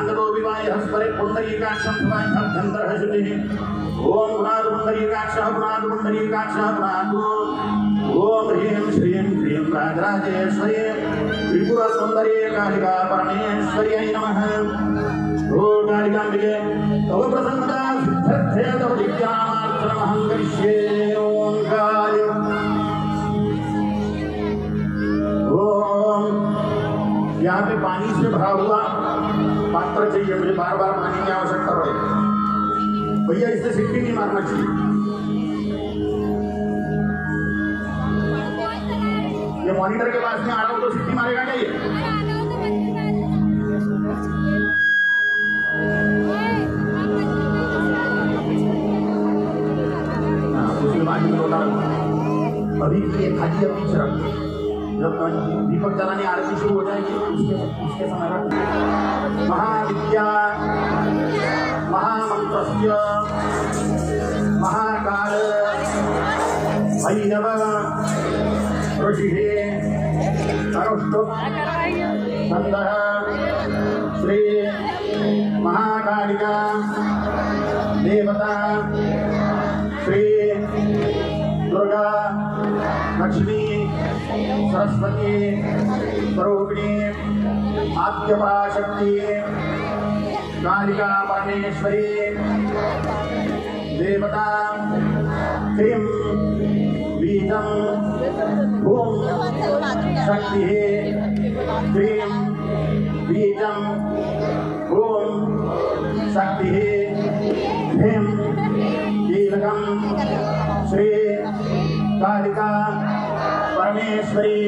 अंगदो विवाह हस्परे पुंडरीकाक्षं भवाय धर्धंतर हृदिः ओम गुणाद पुंडरीकाक्षः गुणाद पुंडरीकाक्षः गुणाद ओम ह्रीं श्रीं क्रीं राजराजेश्वरी त्रिपुर सुंदरी कालिका परमेश्वर्यै नमः। ओम कालिकांबिके तव प्रसन्नता सिद्धर्थे तव दिव्यानार्चनमहं करिष्ये। ओंकार ओम। यहाँ पे पानी से भरा हुआ पात्र चाहिए, मुझे बार बार पानी की आवश्यकता पड़ेगी भैया, इससे सिक्की नहीं मारना चाहिए। ये मॉनिटर के पास में आ रहा हूं तो सिक्की मारेगा क्या ये? अभी ये खाली अभी रख, जब दीपक जलाने आरती शुरू हो जाएगी उसके समय रख। महाविद्या महामंत्रस्य महाकाल भैरव ऋषिः अनुष्टुप् छन्दः श्री महाकालिका देवता श्री दुर्गा लक्ष्मी सरस्वती स्वरूपिणी आद्यपराशक्ति कालिका परमेश्वरी देवता क्रीं बीजं भूं शक्तिः क्रीं बीजं भूं शक्तिः ह्रीं कीलकं श्री कालिका परमेश्वरी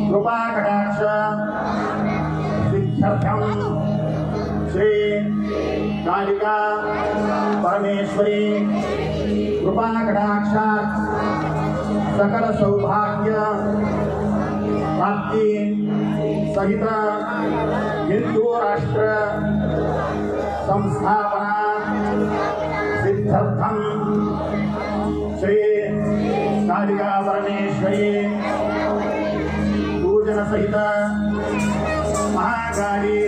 कृपा कटाक्ष सिद्ध्यर्थं श्री कालिका परमेश्वरी कृपा कटाक्षात् सकल सौभाग्य प्राप्ति सहित हिंदू राष्ट्र संस्थापना सिद्ध्यर्थं श्री कालिका परमेश्वरी पूजन सहित महाकाली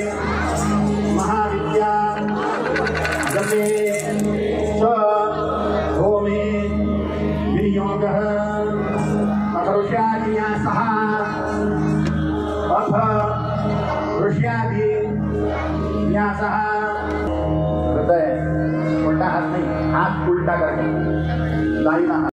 महाविद्या जपे च होमे विनियोगः अथ ऋष्यादिन्यासः अथ ऋष्यादिन्यासः। उल्टा हाथ नहीं, हाथ उल्टा करके दाहिना हाथ।